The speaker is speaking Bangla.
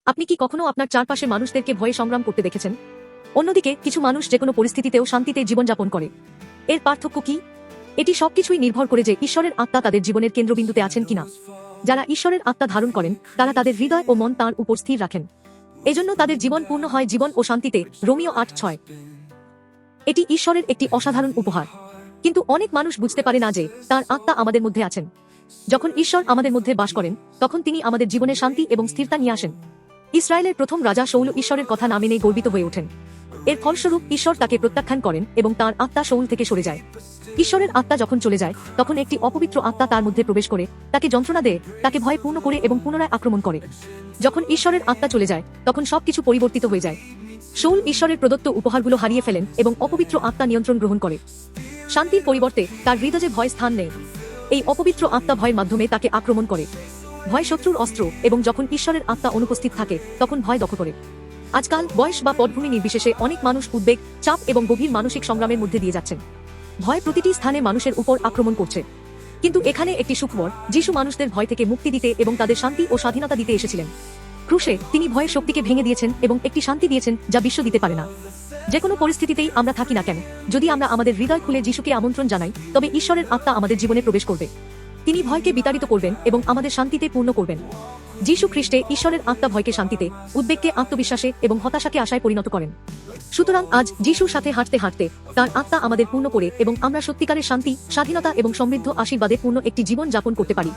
আপনি কি কখনো আপনার চারপাশে মানুষদেরকে ভয়ে সংগ্রাম করতে দেখেছেন? অন্যদিকে কিছু মানুষ যেকোনো পরিস্থিতিতেও শান্তিতে জীবনযাপন করে। এর পার্থক্য কি? এটি সবকিছুই নির্ভর করে যে ঈশ্বরের আত্মা তাদের জীবনের কেন্দ্রবিন্দুতে আছেন কিনা। যারা ঈশ্বরের আত্মা ধারণ করেন তারা তাদের হৃদয় ও মন তাঁর উপর স্থির রাখেন। এজন্য তাদের জীবন পূর্ণ হয় জীবন ও শান্তিতে। রোমিও 8:6। এটি ঈশ্বরের একটি অসাধারণ উপহার। কিন্তু অনেক মানুষ বুঝতে পারে না যে তাঁর আত্মা আমাদের মধ্যে আছেন। যখন ঈশ্বর আমাদের মধ্যে বাস করেন তখন তিনি আমাদের জীবনে শান্তি এবং স্থিরতা নিয়ে আসেন। ইসরায়েলের প্রথম রাজা শাউল ঈশ্বরের কথা না মেনে গর্বিত হয়ে ওঠেন। এর ফলস্বরূপ ঈশ্বর তাকে প্রত্যাখ্যান করেন এবং তাঁর আত্মা শাউল থেকে সরে যায়। ঈশ্বরের আত্মা যখন চলে যায় তখন একটি অপবিত্র আত্মা তার মধ্যে প্রবেশ করে, তাকে যন্ত্রণা দেয়, তাকে ভয় পূর্ণ করে এবং পুনরায় আক্রমণ করে। যখন ঈশ্বরের আত্মা চলে যায় তখন সবকিছু পরিবর্তিত হয়ে যায়। শাউল ঈশ্বরের প্রদত্ত উপহারগুলো হারিয়ে ফেলেন এবং অপবিত্র আত্মা নিয়ন্ত্রণ গ্রহণ করে। শান্তির পরিবর্তে তার হৃদয়ে ভয় স্থান নেয়। এই অপবিত্র আত্মা ভয়ের মাধ্যমে তাকে আক্রমণ করে। ভয় শত্রুর অস্ত্র, এবং যখন ঈশ্বরের আত্মা অনুপস্থিত থাকে তখন ভয় দখল করে। আজকাল বয়স বা পটভূমি নির্বিশেষে অনেক মানুষ উদ্বেগ, চাপ এবং গভীর মানসিক সংগ্রামের মধ্যে দিয়ে যাচ্ছেন। ভয় প্রতিটি স্থানে মানুষের উপর আক্রমণ করছে। কিন্তু এখানে একটি সুখবর, যিশু মানুষদের ভয় থেকে মুক্তি দিতে এবং তাদের শান্তি ও স্বাধীনতা দিতে এসেছিলেন। ক্রুশে তিনি ভয়ের শক্তিকে ভেঙে দিয়েছেন এবং একটি শান্তি দিয়েছেন যা বিশ্ব দিতে পারে না। যে কোনো পরিস্থিতিতেই আমরা থাকি না কেন, যদি আমরা আমাদের হৃদয় খুলে যিশুকে আমন্ত্রণ জানাই তবে ঈশ্বরের আত্মা আমাদের জীবনে প্রবেশ করবে। তিনি ভয়কে বিতাড়িত করবেন এবং আমাদের শান্তিতে পূর্ণ করবেন। যিশু খ্রিস্টে ঈশ্বরের আত্মা ভয়কে শান্তিতে, উদ্বেগকে আত্মবিশ্বাসে এবং হতাশাকে আশায় পরিণত করেন। সুতরাং আজ যিশুর সাথে হাঁটতে হাঁটতে তার আত্মা আমাদের পূর্ণ করে এবং আমরা সত্যিকারের শান্তি, স্বাধীনতা এবং সমৃদ্ধ আশীর্বাদে পূর্ণ একটি জীবন যাপন করতে পারি।